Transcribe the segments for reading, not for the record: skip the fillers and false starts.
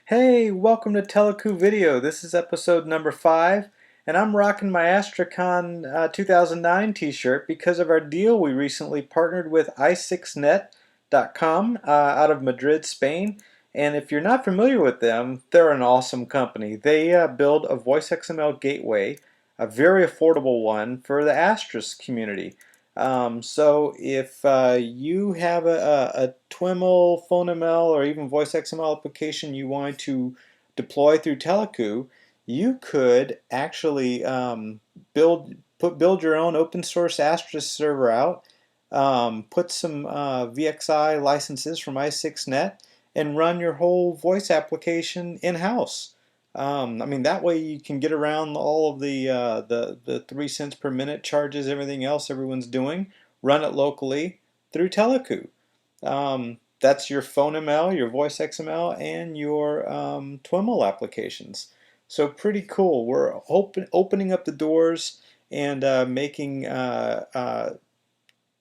Hey, welcome to Teleku Video. This is episode number 5, and I'm rocking my Astracon 2009 t-shirt because of our deal. We recently partnered with i6net.com out of Madrid, Spain. And if you're not familiar with them, they're an awesome company. They build a VoiceXML gateway, a very affordable one for the Astros community. So if you have a TWIML, PhoneML, or even VoiceXML application you want to deploy through Teleku, you could actually build your own open source Asterisk server out, put some VXI licenses from i6net, and run your whole voice application in-house. I mean, that way you can get around all of the 3 cents per minute charges, everything else everyone's doing. Run it locally through Teleku. That's your PhoneML, your VoiceXML, and your TWIML applications. So pretty cool. We're opening up the doors and making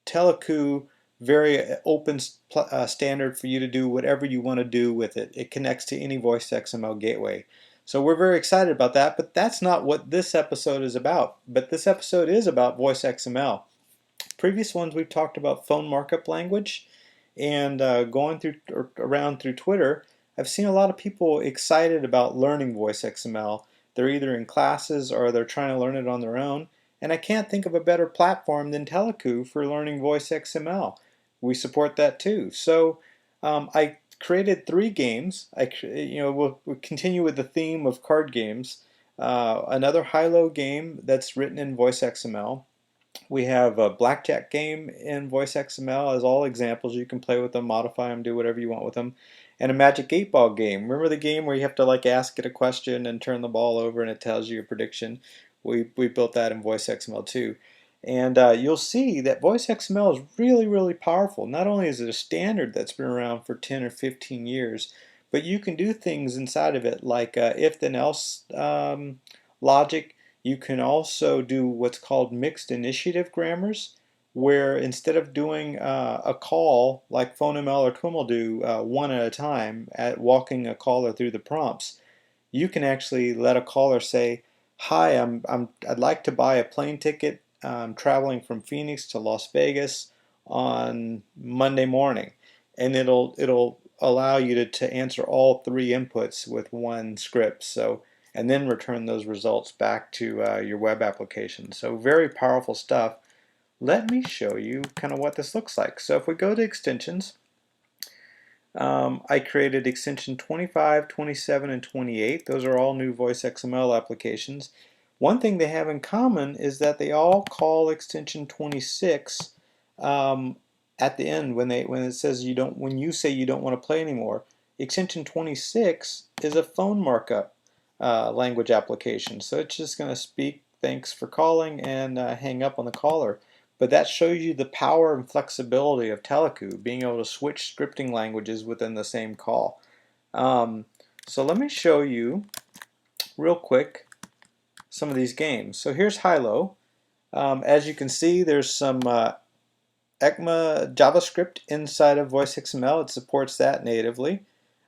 Teleku very open standard for you to do whatever you want to do with it. It connects to any voice XML gateway. So we're very excited about that, but that's not what this episode is about. But this episode is about voice XML. Previous ones we've talked about phone markup language, and going through or around through Twitter, I've seen a lot of people excited about learning voice XML. They're either in classes or they're trying to learn it on their own. And I can't think of a better platform than Teleku for learning voice XML. We support that too. So I created 3 games. We'll continue with the theme of card games. Another high-low game that's written in voice XML. We have a blackjack game in VoiceXML as all examples. You can play with them, modify them, do whatever you want with them. And a Magic 8 Ball game. Remember the game where you have to like ask it a question and turn the ball over and it tells you a prediction? We built that in VoiceXML too. And you'll see that VoiceXML is really, really powerful. Not only is it a standard that's been around for 10 or 15 years, but you can do things inside of it like if then else logic. You can also do what's called mixed initiative grammars, where instead of doing a call like PhoneML or TWIML do one at a time, at walking a caller through the prompts, you can actually let a caller say, "Hi, I'd like to buy a plane ticket. I'm traveling from Phoenix to Las Vegas on Monday morning," and it'll allow you to answer all 3 inputs with one script. So and then return those results back to your web application. So very powerful stuff. Let me show you kind of what this looks like. So if we go to extensions, I created extension 25, 27, and 28. Those are all new voice XML applications. One thing they have in common is that they all call extension 26 at the end when it says when you say you don't want to play anymore. Extension 26 is a phone markup language application. So it's just going to speak thanks for calling and hang up on the caller. But that shows you the power and flexibility of Teleku, being able to switch scripting languages within the same call. So let me show you real quick some of these games. So here's high-low. As you can see, there's some ECMA JavaScript inside of VoiceXML. It supports that natively.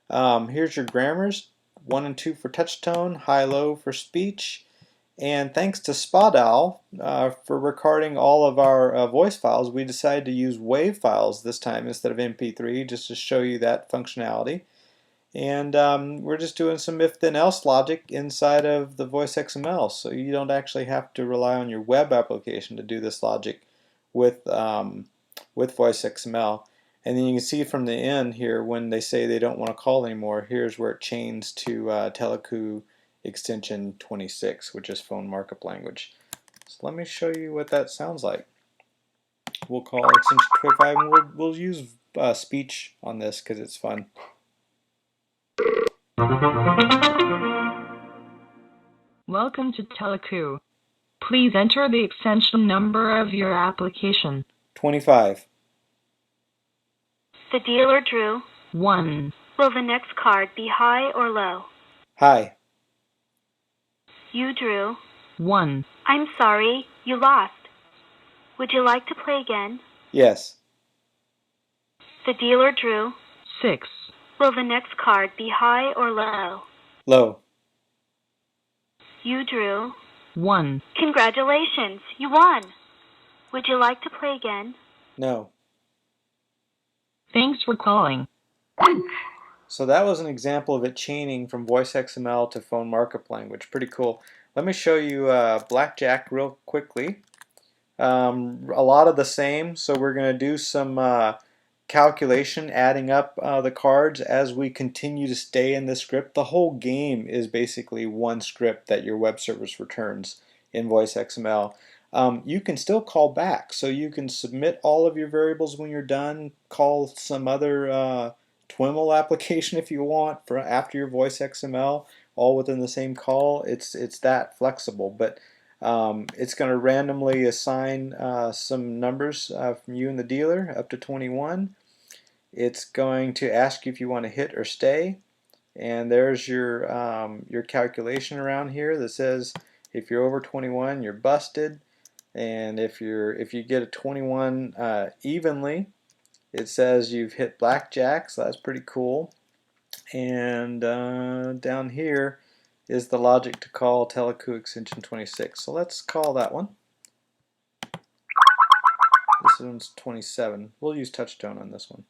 Here's your grammars, 1 and 2 for touch tone, high-low for speech. And thanks to Spadal for recording all of our voice files, we decided to use WAV files this time instead of MP3 just to show you that functionality. And we're just doing some if then else logic inside of the VoiceXML, so you don't actually have to rely on your web application to do this logic with VoiceXML. And then you can see from the end here when they say they don't want to call anymore, here's where it chains to Teleku extension 26, which is phone markup language. So let me show you what that sounds like. We'll call extension 25 and we'll use speech on this because it's fun. Welcome to Teleku. Please enter the extension number of your application. 25. The dealer drew 1. Will the next card be high or low? High. You drew 1. I'm sorry, you lost. Would you like to play again? Yes. The dealer drew 6. Will the next card be high or low? Low. You drew 1. Congratulations, you won. Would you like to play again? No. Thanks for calling. So that was an example of it chaining from VoiceXML to phone markup language. Pretty cool. Let me show you Blackjack real quickly. A lot of the same, so we're going to do some calculation, adding up the cards as we continue to stay in this script. The whole game is basically one script that your web service returns in VoiceXML. You can still call back, so you can submit all of your variables when you're done, call some other TWIML application if you want for after your VoiceXML, all within the same call. It's that flexible, but it's going to randomly assign some numbers from you and the dealer up to 21. It's going to ask you if you want to hit or stay, and there's your calculation around here that says if you're over 21 you're busted, and if you get a 21 evenly, it says you've hit blackjack, so that's pretty cool. And down here is the logic to call Teleku extension 26. So let's call that one. This one's 27. We'll use touchtone on this one.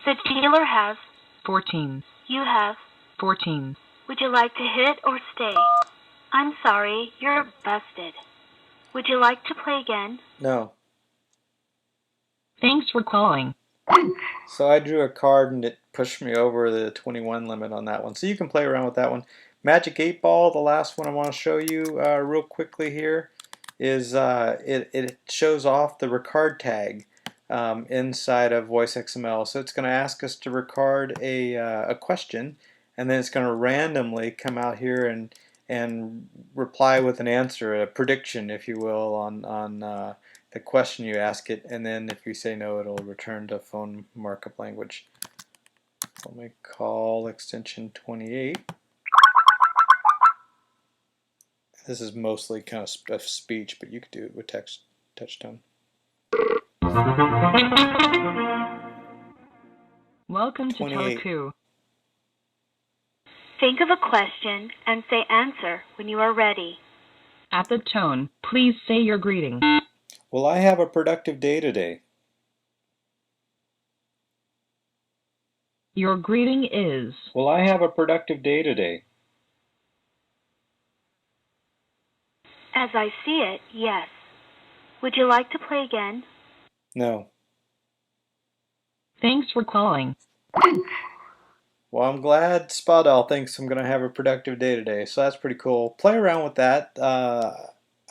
The dealer has 14. You have 14. Would you like to hit or stay? I'm sorry, you're busted. Would you like to play again? No. Thanks for calling. So I drew a card and it pushed me over the 21 limit on that one. So you can play around with that one. Magic 8 Ball, the last one I want to show you real quickly here, is it shows off the record tag inside of VoiceXML. So it's going to ask us to record a question, and then it's going to randomly come out here and reply with an answer, a prediction, if you will, on the question you ask it, and then if you say no, it'll return to phone markup language. So let me call extension 28. This is mostly kind of speech, but you could do it with touchtone. Welcome to 28. Teleku. Think of a question and say answer when you are ready. At the tone, please say your greeting. Will I have a productive day today? Your greeting is. Will I have a productive day today? As I see it, yes. Would you like to play again? No. Thanks for calling. Well, I'm glad Spadal thinks I'm going to have a productive day today, so that's pretty cool. Play around with that,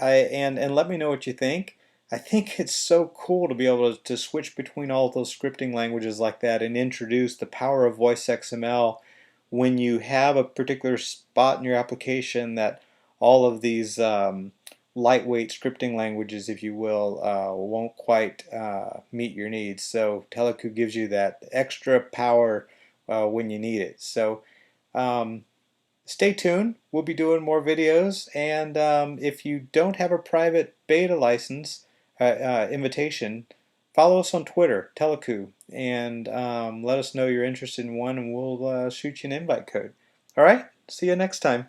and let me know what you think. I think it's so cool to be able to switch between all of those scripting languages like that and introduce the power of VoiceXML when you have a particular spot in your application that all of these lightweight scripting languages, if you will, won't quite meet your needs. So Teleku gives you that extra power when you need it. So stay tuned. We'll be doing more videos, and if you don't have a private beta license invitation, follow us on Twitter, Teleku, and let us know you're interested in one, and we'll shoot you an invite code. All right, see you next time.